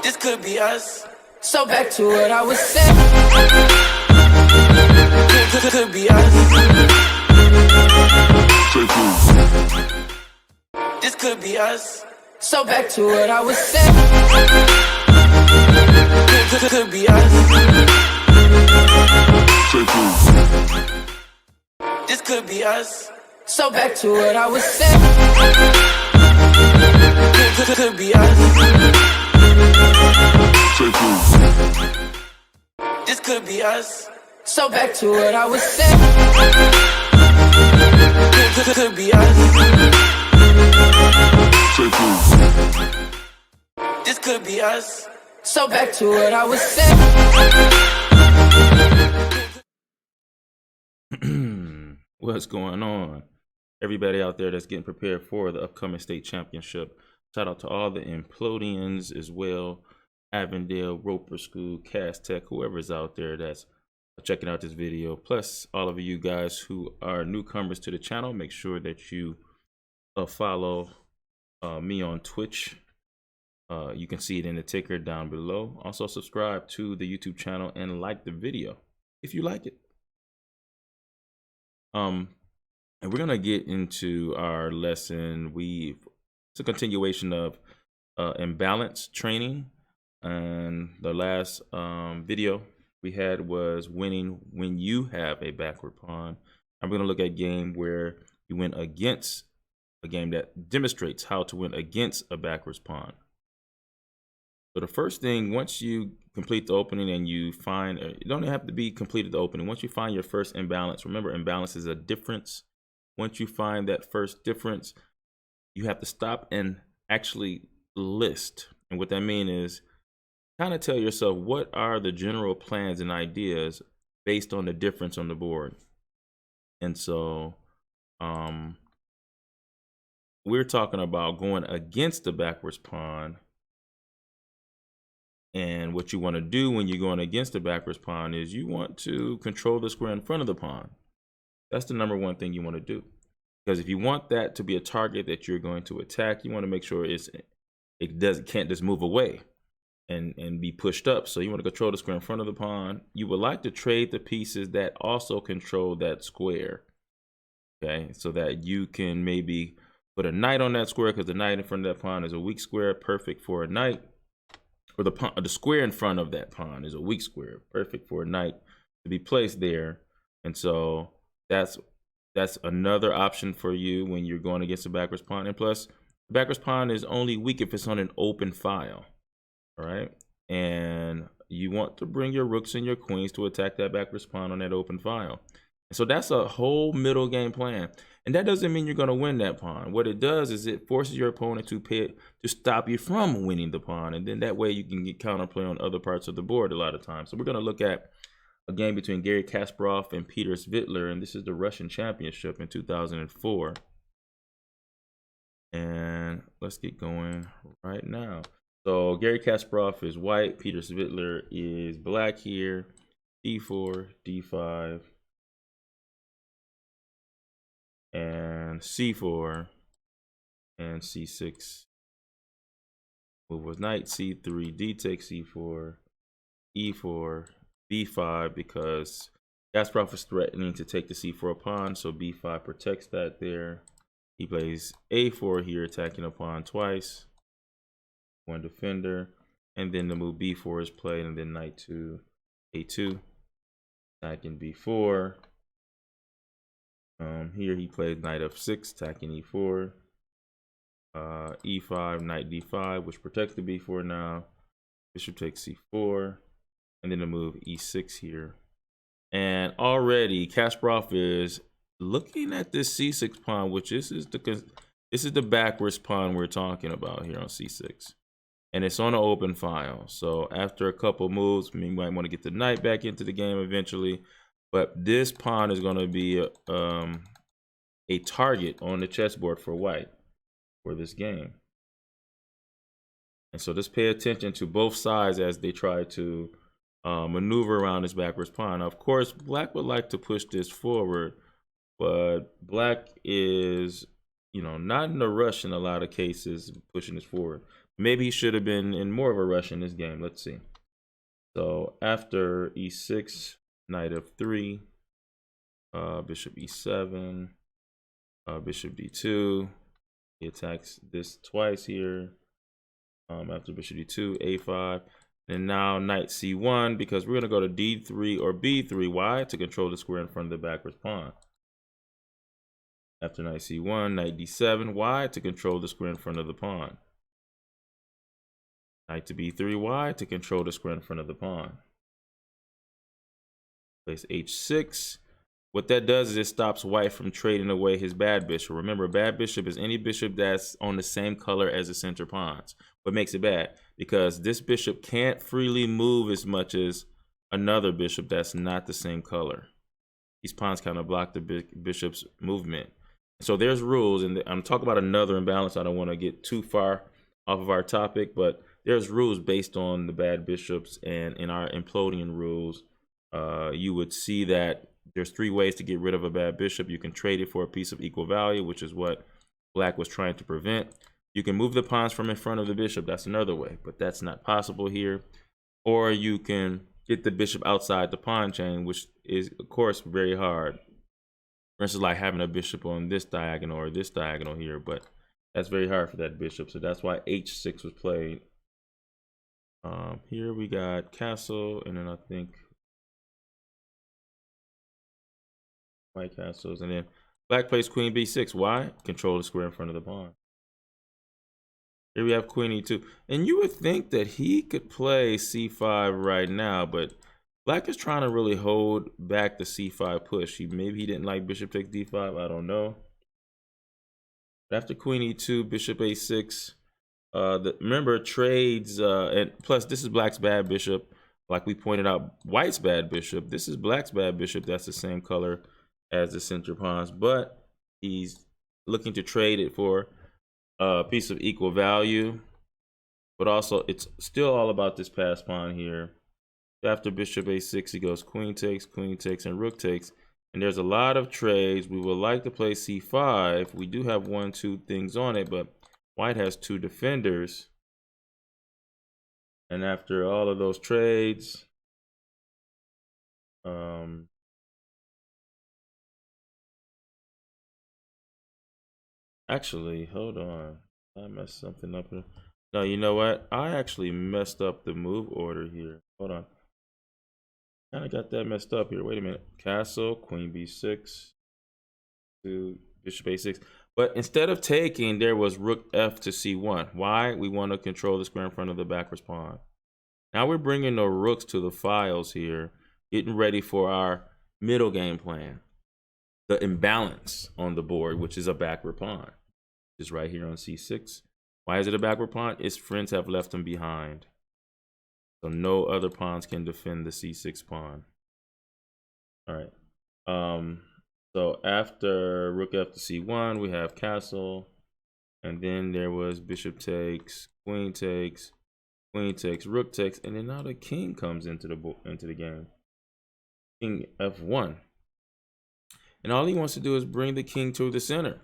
This could be us. So back to what I was saying. Could be us. This could be us. So back to what I was saying. Could be us. This could be us. So back to what I was saying. Could be us. This could be us. So back to what I was saying. Could be us. This could be us. So back to what I was saying. What's going on? Everybody out there that's getting prepared for the upcoming state championship. Shout out to all the Implodians as well. Avondale, Roper School, Cast Tech, whoever's out there that's checking out this video. Plus, all of you guys who are newcomers to the channel, make sure that you follow me on Twitch. You can see it in the ticker down below. Also, subscribe to the YouTube channel and like the video if you like it. And we're gonna get into our lesson. It's a continuation of imbalance training, and the last video we had was winning when you have a backward pawn. I'm gonna look at a game where you win against a game that demonstrates how to win against a backwards pawn. So the first thing, once you complete the opening and you find, it don't have to be completed the opening. Once you find your first imbalance, remember imbalance is a difference. Once you find that first difference, you have to stop and actually list. And what that means is kind of tell yourself what are the general plans and ideas based on the difference on the board. And so we're talking about going against the backwards pawn. And what you want to do when you're going against the backwards pawn is you want to control the square in front of the pawn. That's the number one thing you want to do. Because if you want that to be a target that you're going to attack, you want to make sure it can't just move away and be pushed up. So you want to control the square in front of the pawn. You would like to trade the pieces that also control that square. Okay, so that you can maybe put a knight on that square, because the knight in front of that pawn is a weak square, perfect for a knight. Or the square in front of that pawn is a weak square, perfect for a knight to be placed there. And so that's another option for you when you're going against a backwards pawn. And plus, the backwards pawn is only weak if it's on an open file. All right. And you want to bring your rooks and your queens to attack that backwards pawn on that open file. And so that's a whole middle game plan. And that doesn't mean you're going to win that pawn. What it does is it forces your opponent to stop you from winning the pawn. And then that way you can get counterplay on other parts of the board a lot of times. So we're going to look at a game between Garry Kasparov and Peter Svitler. And this is the Russian Championship in 2004. And let's get going right now. So Garry Kasparov is white. Peter Svitler is black here. D4, D5. And C4 and C6. Move was knight C3, D takes C4, E4, B5, because Kasparov is threatening to take the C4 pawn, so B5 protects that there. He plays A4 here, attacking a pawn twice. One defender, and then the move B4 is played, and then knight to A2, attacking B4. Here he plays knight f6, attacking e4, e5, knight d5, which protects the b4 now. Bishop takes c4, and then the move e6 here. And already Kasparov is looking at this c6 pawn, which this is the backwards pawn we're talking about here on c6. And it's on an open file. So after a couple moves, we might want to get the knight back into the game eventually. But this pawn is going to be a target on the chessboard for white for this game. And so just pay attention to both sides as they try to maneuver around this backwards pawn. Now, of course, black would like to push this forward, but black is, not in a rush in a lot of cases pushing this forward. Maybe he should have been in more of a rush in this game. Let's see. So after e6, knight f3, bishop e7, bishop d2. He attacks this twice here. After bishop d2, a5, and now knight c1, because we're going to go to d3 or b3. Why? To control the square in front of the backwards pawn. After knight c1, knight d7. Why? To control the square in front of the pawn. Knight to b3. Why? To control the square in front of the pawn. Place h6. What that does is it stops white from trading away his bad bishop. Remember, bad bishop is any bishop that's on the same color as the center pawns. What makes it bad? Because this bishop can't freely move as much as another bishop that's not the same color. These pawns kind of block the bishop's movement. So there's rules, and I'm talking about another imbalance. I don't want to get too far off of our topic, but there's rules based on the bad bishops, and in our Implodian rules, you would see that there's 3 ways to get rid of a bad bishop. You can trade it for a piece of equal value, which is what black was trying to prevent. You can move the pawns from in front of the bishop. That's another way, but that's not possible here. Or you can get the bishop outside the pawn chain, which is, of course, very hard. For instance, like having a bishop on this diagonal or this diagonal here, but that's very hard for that bishop. So that's why h6 was played. Here we got castle, and then I think white castles, and then black plays queen b6. Why? Control the square in front of the pawn. Here we have queen e2, and you would think that he could play c5 right now, but black is trying to really hold back the c5 push. Maybe he didn't like bishop takes d5. I don't know. But after queen e2, bishop a6. Remember, trades, and plus this is black's bad bishop. Like we pointed out, white's bad bishop. This is black's bad bishop. That's the same color as the center pawns, but he's looking to trade it for a piece of equal value. But also, it's still all about this passed pawn here. After bishop a6, he goes queen takes, and rook takes. And there's a lot of trades. We would like to play c5. We do have 1, 2 things on it, but white has 2 defenders. And after all of those trades, actually, hold on. I messed something up here. No, you know what? I actually messed up the move order here. Hold on. Kind of got that messed up here. Wait a minute. Castle, queen b6, to bishop a6. But instead of taking, there was rook f to c1. Why? We want to control the square in front of the backwards pawn. Now we're bringing the rooks to the files here, getting ready for our middle game plan. The imbalance on the board, which is a backward pawn, is right here on c6. Why is it a backward pawn? Its friends have left him behind. So no other pawns can defend the c6 pawn. All right. So after rook f to c1, we have castle, and then there was bishop takes, queen takes, rook takes, and then now the king comes into the game. King f1, and all he wants to do is bring the king to the center,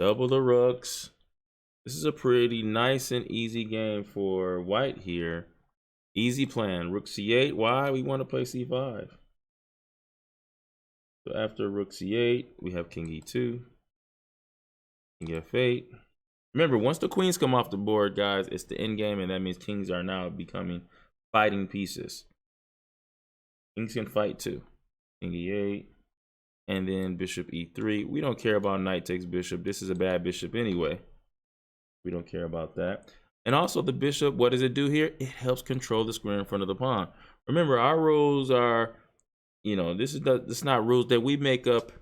double the rooks. This is a pretty nice and easy game for white here. Easy plan. Rook c8. Why? We want to play c5. So after rook c8, we have king e2, king f8. Remember, once the queens come off the board, guys, it's the end game, and that means kings are now becoming fighting pieces. Kings can fight too. King e8, and then bishop e3. We don't care about knight takes bishop. This is a bad bishop anyway. We don't care about that. And also the bishop, what does it do here? It helps control the square in front of the pawn. Remember, our rules are, you know, this is not rules that we make up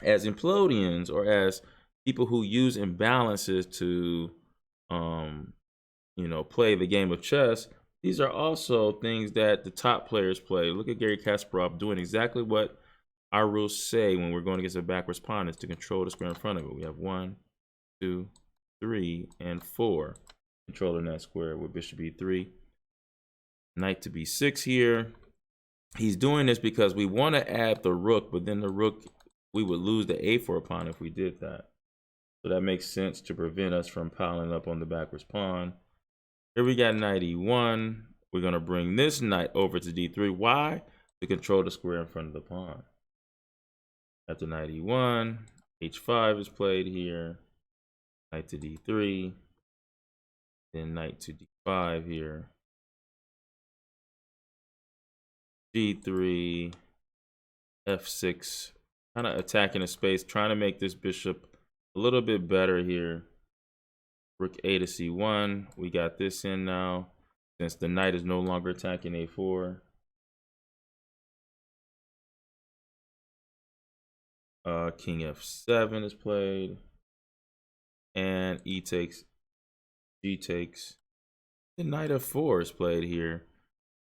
as Implodians or as people who use imbalances to, you know, play the game of chess. These are also things that the top players play. Look at Gary Kasparov doing exactly what our rules say when we're going against a backwards pawn, is to control the square in front of it. We have 1, 2, 3, and 4 controlling that square with bishop e3. Knight to b6 here. He's doing this because we want to add the rook, but then the rook, we would lose the a4 pawn if we did that. So that makes sense to prevent us from piling up on the backwards pawn. Here we got knight e1. We're going to bring this knight over to d3. Why? To control the square in front of the pawn. After knight e1, h5 is played here. Knight to d3. Then knight to d5 here. d3, f6. Kind of attacking the space, trying to make this bishop a little bit better here. Rook a to c1. We got this in now, since the knight is no longer attacking a4. King f7 is played, and e takes, g takes. The knight f4 is played here.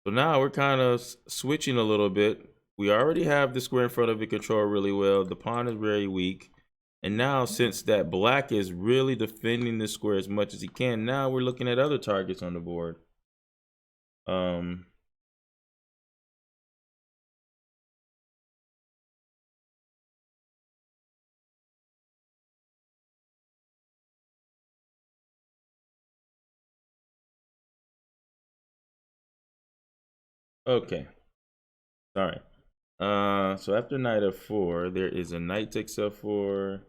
So now we're kind of switching a little bit. We already have the square in front of it controlled really well. The pawn is very weak. And now, since that black is really defending this square as much as he can, now we're looking at other targets on the board. Okay. Sorry. So after knight f4, there is a knight takes f4,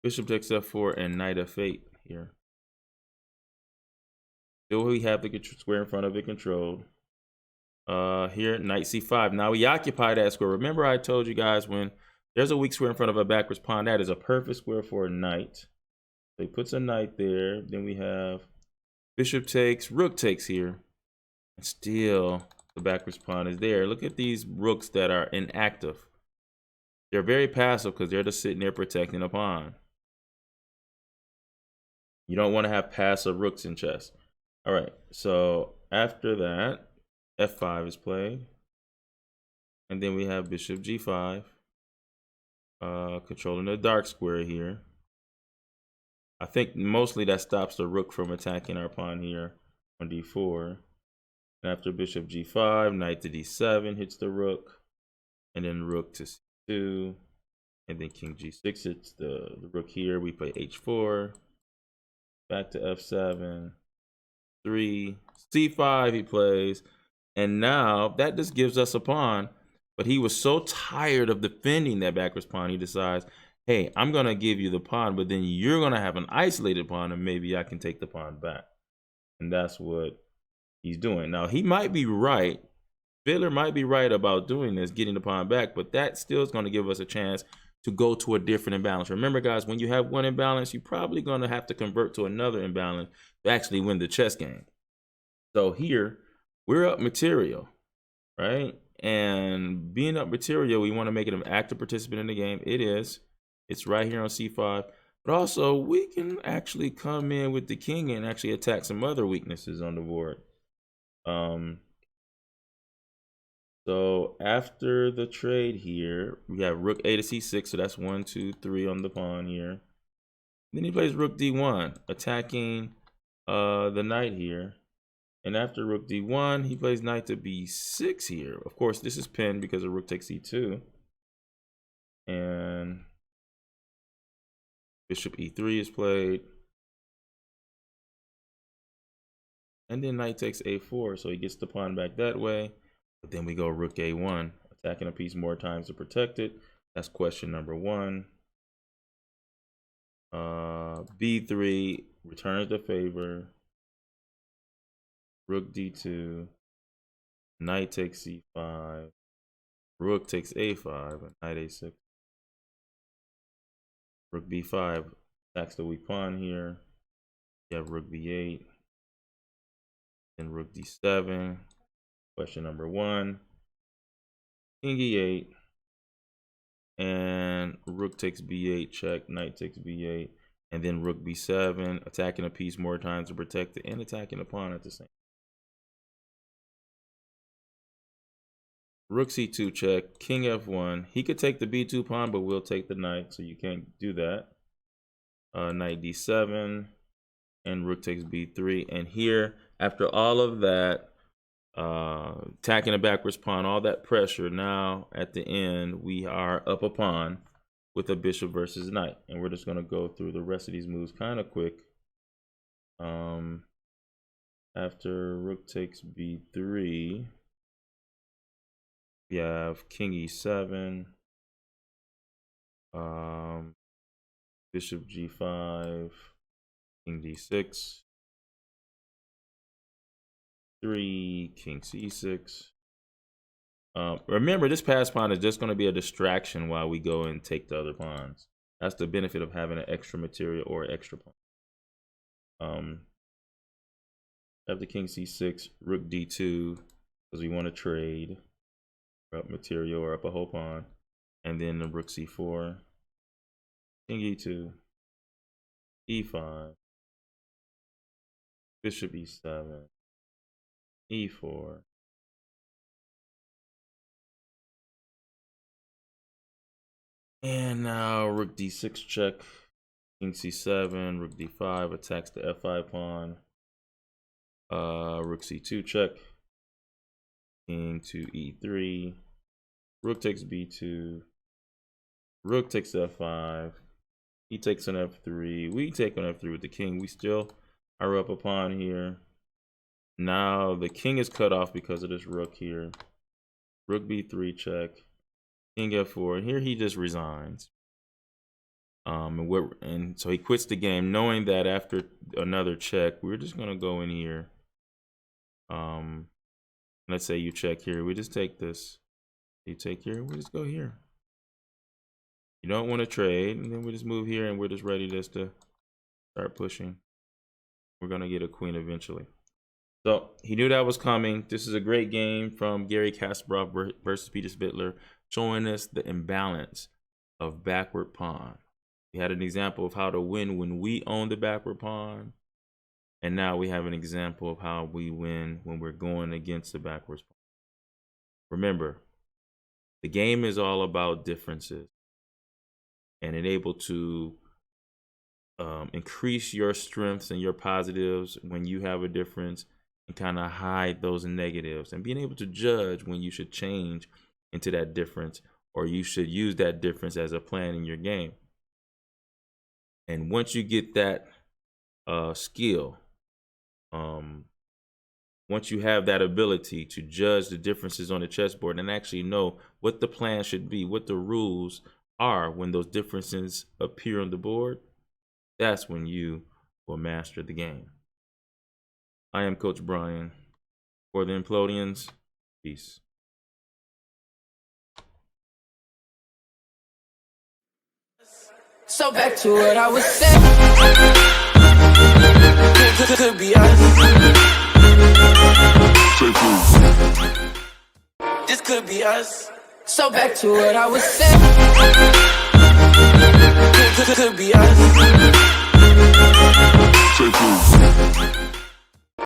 bishop takes f4, and knight f8 here. Still, we have the square in front of it controlled. Here, knight c5. Now we occupy that square. Remember, I told you guys, when there's a weak square in front of a backwards pawn, that is a perfect square for a knight. So he puts a knight there. Then we have bishop takes, rook takes here, and still the backwards pawn is there. Look at these rooks that are inactive. They're very passive because they're just sitting there protecting a pawn. You don't want to have passive rooks in chess. All right, so after that, f5 is played. And then we have bishop g5, controlling the dark square here. I think mostly that stops the rook from attacking our pawn here on d4. And after bishop g5, knight to d7 hits the rook. And then rook to c2. And then king g6 hits the rook here. We play h4. Back to f7. 3. c5 he plays. And now that just gives us a pawn. But he was so tired of defending that backwards pawn, he decides, hey, I'm going to give you the pawn, but then you're going to have an isolated pawn, and maybe I can take the pawn back. And that's what he's doing. Now, he might be right. Svitler might be right about doing this, getting the pawn back, but that still is going to give us a chance to go to a different imbalance. Remember, guys, when you have one imbalance, you're probably going to have to convert to another imbalance to actually win the chess game. So here, we're up material, right? And being up material, we want to make it an active participant in the game. It is. It's right here on c5. But also, we can actually come in with the king and actually attack some other weaknesses on the board. So after the trade here, we have rook a to c6. So that's 1, 2, 3 on the pawn here. Then he plays rook d1, attacking the knight here. And after rook d1, he plays knight to b6 here. Of course, this is pinned because of rook takes e2. And bishop e3 is played. And then knight takes a4, so he gets the pawn back that way. But then we go rook a1, attacking a piece more times to protect it. That's question number 1. b3 returns the favor. Rook d2, knight takes c5, rook takes a5, and knight a6. Rook b5 attacks the weak pawn here. You have rook b8, and rook d7. Question number 1. King e8, and rook takes b8, check, knight takes b8, and then rook b7, attacking a piece more times to protect it, and attacking the pawn at the same time. Rook c2 check, king f1. He could take the b2 pawn, but we'll take the knight, so you can't do that. Knight d7, and rook takes b3. And here, after all of that, attacking a backwards pawn, all that pressure, now at the end, we are up a pawn with a bishop versus knight. And we're just going to go through the rest of these moves kind of quick. After rook takes b3, we have king e7, bishop g5, king d6, 3, king c6. Remember, this pass pawn is just going to be a distraction while we go and take the other pawns. That's the benefit of having an extra material or extra pawn. After king c6, rook d2, because we want to trade up material or up a whole pawn. And then the rook c4, king e2, e5, bishop e7, e4. And now rook d6 check, king c7, rook d5 attacks the f5 pawn. Rook c2 check, king to e3, rook takes b2, rook takes f5, he takes an f3, we take an f3 with the king. We still are up a pawn here. Now the king is cut off because of this rook here. Rook b3 check, king f4, and here he just resigns. And so he quits the game, knowing that after another check, we're just gonna go in here. Let's say you check here, we just take this. You take here, we just go here. You don't want to trade, and then we just move here, and we're just ready just to start pushing. We're gonna get a queen eventually. So he knew that was coming. This is a great game from Gary Kasparov versus Peter Svitler, showing us the imbalance of backward pawn. We had an example of how to win when we own the backward pawn. And now we have an example of how we win when we're going against the backwards pawn. Remember, the game is all about differences and enable to increase your strengths and your positives when you have a difference, and kind of hide those negatives, and being able to judge when you should change into that difference, or you should use that difference as a plan in your game. And once you get that skill, once you have that ability to judge the differences on the chessboard and actually know what the plan should be, what the rules are when those differences appear on the board, that's when you will master the game. I am Coach Brian for the Implodians. Peace. So back to what I was saying. Could be us. This could be us. So back to what I was saying.